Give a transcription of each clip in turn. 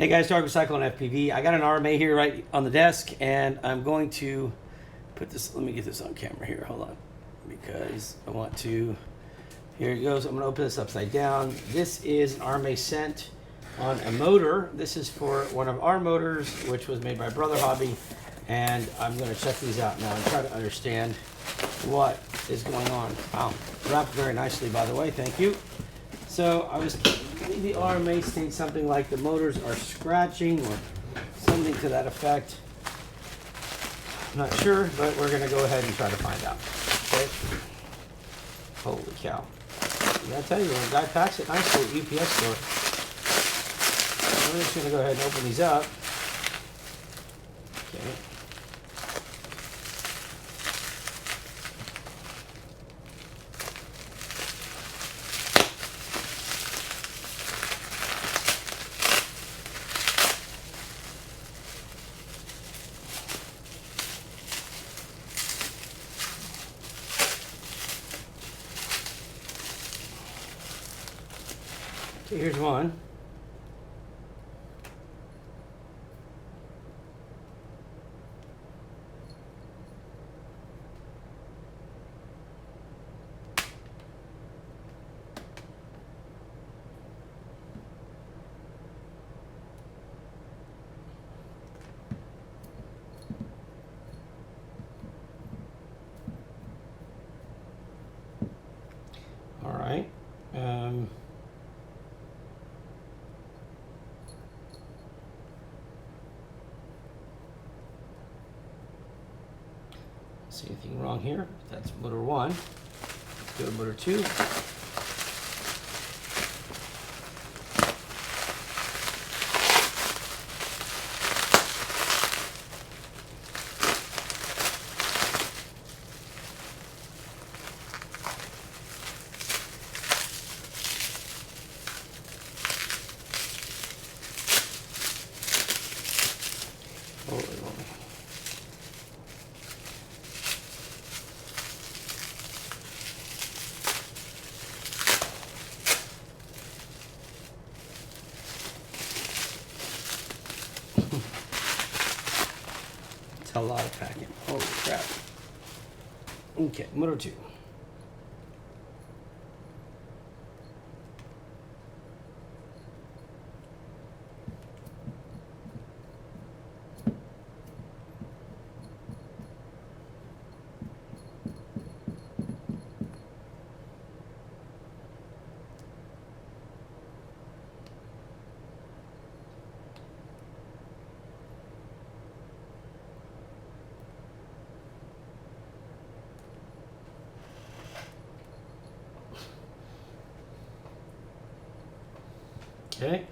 Hey guys, Dark with Cyclone FPV. I got an RMA here right on the desk, and I'm going to put this, let me get this on camera here, hold on, because I want to, here it goes. I'm going to open this upside down. This is an RMA sent on a motor. This is for one of our motors, which was made by Brother Hobby, and I'm going to check these out now and try to understand what is going on. Wow, wrapped very nicely, by the way, thank you. So I was, the RMA states something like the motors are scratching or something to that effect. I'm not sure, but we're gonna go ahead and try to find out. Okay. Holy cow. I gotta tell you, when a guy packs it nicely at UPS store. I'm just gonna go ahead and open these up. Okay. Okay, here's one. All right. See anything wrong here? That's motor one. Let's go to motor two. A lot of packing. Holy crap. Okay, motor two. Okay.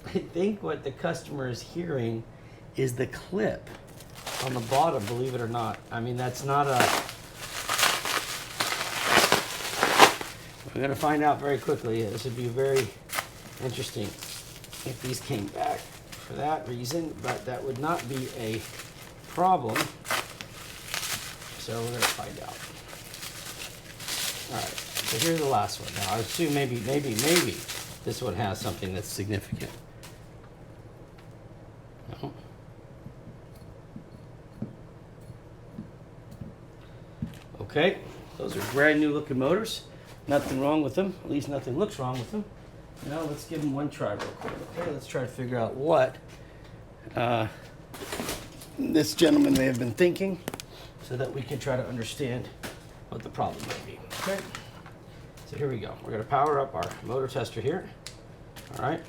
I think what the customer is hearing is the clip on the bottom, believe it or not. I mean, that's not a... We're going to find out very quickly. This would be very interesting if these came back for that reason, but that would not be a problem. So we're going to find out. All right, so here's the last one. Now, I assume maybe this one has something that's significant. No. Okay, those are brand new looking motors. Nothing wrong with them, at least nothing looks wrong with them. Now let's give them one try real quick. Okay, let's try to figure out what this gentleman may have been thinking so that we can try to understand what the problem might be. Okay, so here we go. We're going to power up our motor tester here. All right.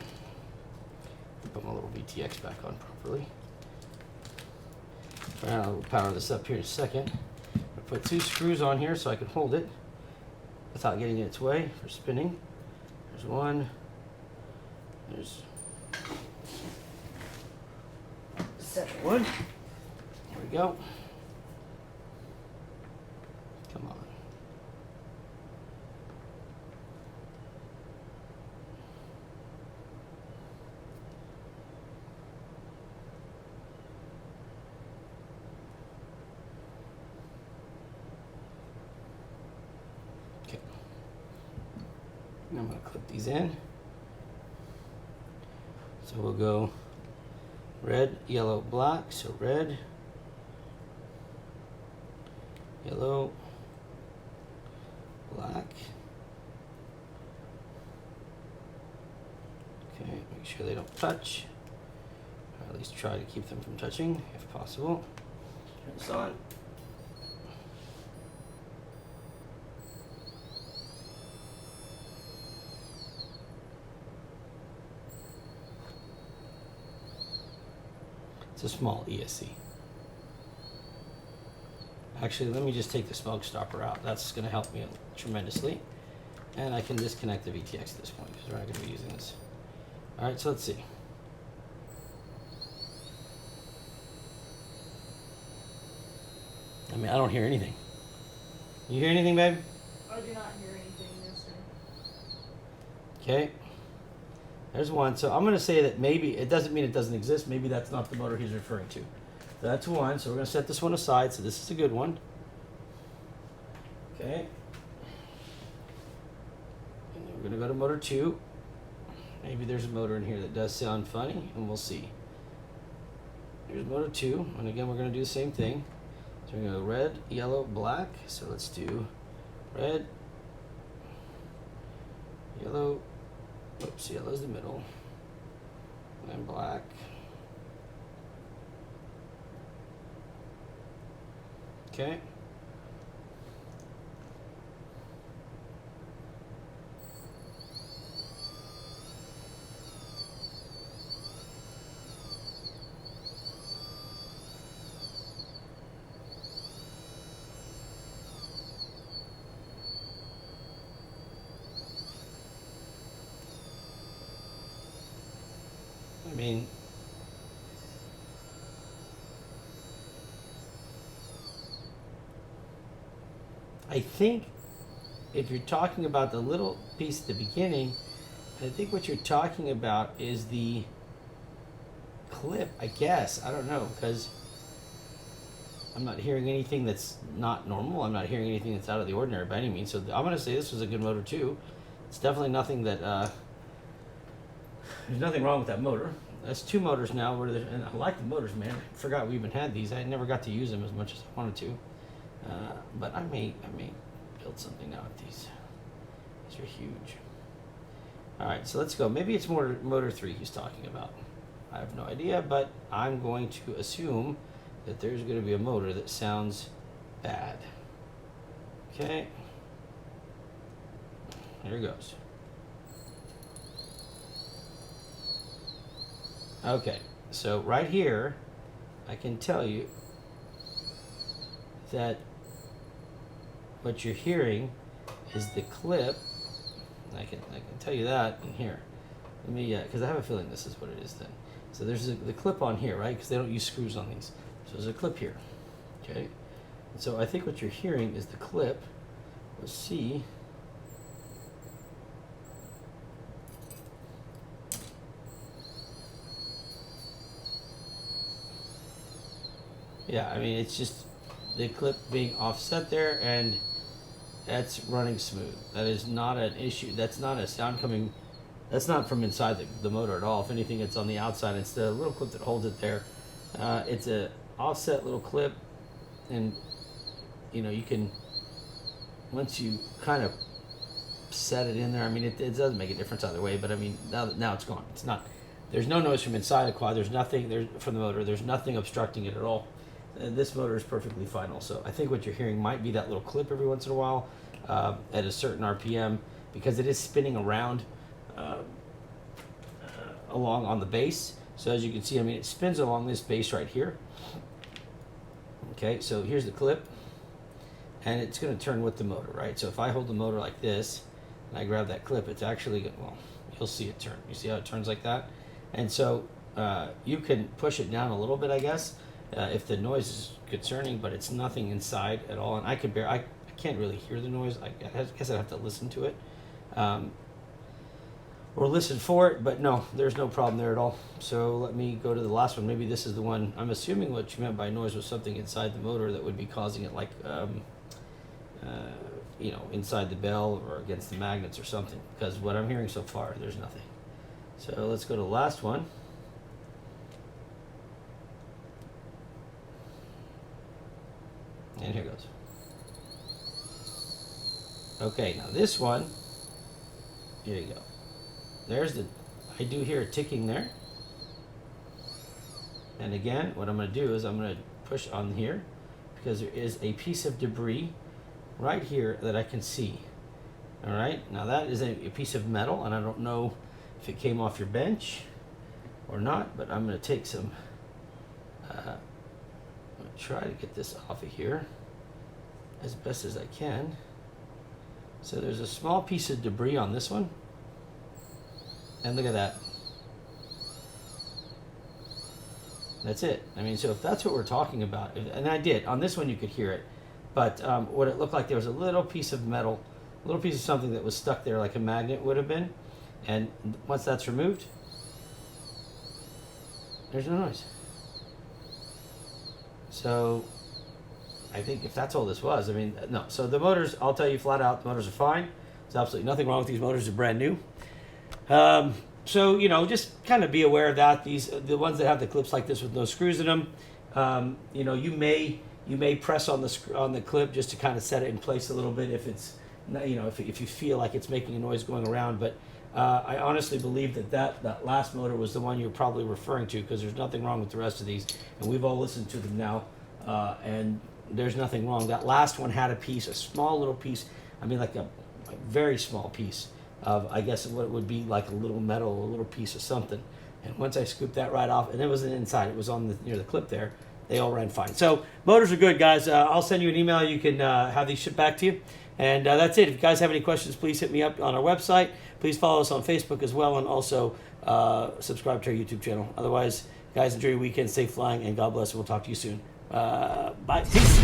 Put my little VTX back on properly. I'll power this up here in a second. I'll put 2 screws on here so I can hold it without getting in its way for spinning. There's one. There's the second one. There we go. Come on. Okay. Now I'm going to clip these in. So we'll go red, yellow, black. So red, yellow, black. Okay, make sure they don't touch. Or at least try to keep them from touching if possible. Turn this on. It's a small ESC. Actually, let me just take the smoke stopper out. That's going to help me tremendously. And I can disconnect the VTX at this point because we're not going to be using this. All right, so let's see. I mean, I don't hear anything. You hear anything, babe? I do not hear anything, no, sir. Okay. There's one. So I'm going to say that maybe, it doesn't mean it doesn't exist. Maybe that's not the motor he's referring to. That's one. So we're going to set this one aside. So this is a good one. Okay. And then we're going to go to motor 2. Maybe there's a motor in here that does sound funny, and we'll see. Here's motor 2. And again, we're going to do the same thing. So we're going to go red, yellow, black. So let's do red, yellow. Oops, yellow's the middle. And black. Okay. I mean, I think if you're talking about the little piece at the beginning, I think what you're talking about is the clip, I guess. I don't know, because I'm not hearing anything that's not normal. I'm not hearing anything that's out of the ordinary by any means. So I'm going to say this was a good motor too. It's definitely nothing that, there's nothing wrong with that motor. That's 2 motors now, and I like the motors, man. I forgot we even had these. I never got to use them as much as I wanted to. But I may build something out with these. These are huge. All right, so let's go. Maybe it's motor 3 he's talking about. I have no idea, but I'm going to assume that there's going to be a motor that sounds bad. Okay. Here it goes. Okay, so right here, I can tell you that what you're hearing is the clip. I can tell you that in here. Let me, because I have a feeling this is what it is then. So there's the clip on here, right? Because they don't use screws on these. So there's a clip here, okay? And so I think what you're hearing is the clip. Let's see. Yeah, I mean, it's just the clip being offset there, and that's running smooth. That is not an issue. That's not a sound coming, that's not from inside the motor at all. If anything, it's on the outside. It's the little clip that holds it there. It's a offset little clip, and you know, you can, once you kind of set it in there, I mean, it doesn't make a difference either way, but I mean, now it's gone. It's not, there's no noise from inside the quad. There's nothing from the motor. There's nothing obstructing it at all. And this motor is perfectly fine also. I think what you're hearing might be that little clip every once in a while at a certain RPM, because it is spinning around along on the base. So as you can see, I mean, it spins along this base right here. Okay, so here's the clip, and it's going to turn with the motor, right? So if I hold the motor like this, and I grab that clip, it's actually, well, you'll see it turn. You see how it turns like that? And so you can push it down a little bit, I guess, if the noise is concerning, but it's nothing inside at all. And I can't really hear the noise. I guess I'd have to listen to it. Or listen for it, but no, there's no problem there at all. So let me go to the last one. Maybe this is the one. I'm assuming what you meant by noise was something inside the motor that would be causing it, like, you know, inside the bell or against the magnets or something. Because what I'm hearing so far, there's nothing. So let's go to the last one. And here goes. Okay, now this one, here you go. I do hear a ticking there. And again, what I'm going to do is I'm going to push on here because there is a piece of debris right here that I can see. All right, now that is a piece of metal, and I don't know if it came off your bench or not, but I'm going to take some, I'm going to try to get this off of here as best as I can. So there's a small piece of debris on this one. And look at that. That's it. I mean, so if that's what we're talking about, and I did, on this one you could hear it, but what it looked like, there was a little piece of metal, a little piece of something that was stuck there like a magnet would have been, and once that's removed, there's no noise. So I think if that's all this was, I mean, no. So the motors, I'll tell you flat out, the motors are fine. There's absolutely nothing wrong with these motors. They're brand new. So, you know, just kind of be aware of that. The ones that have the clips like this with no screws in them, you know, you may press on the clip just to kind of set it in place a little bit if it's, you know, if you feel like it's making a noise going around. But I honestly believe that last motor was the one you're probably referring to, because there's nothing wrong with the rest of these, and we've all listened to them now, and there's nothing wrong. That last one had a small little piece. I mean, like a very small piece of, I guess, what would be like a little metal, a little piece of something. And once I scooped that right off, and it wasn't inside, it was on near the clip there, they all ran fine. So motors are good, guys. I'll send you an email. You can have these shipped back to you. And that's it. If you guys have any questions, please hit me up on our website. Please follow us on Facebook as well, and also subscribe to our YouTube channel. Otherwise, guys, enjoy your weekend, safe flying, and God bless. We'll talk to you soon. Bye. Peace.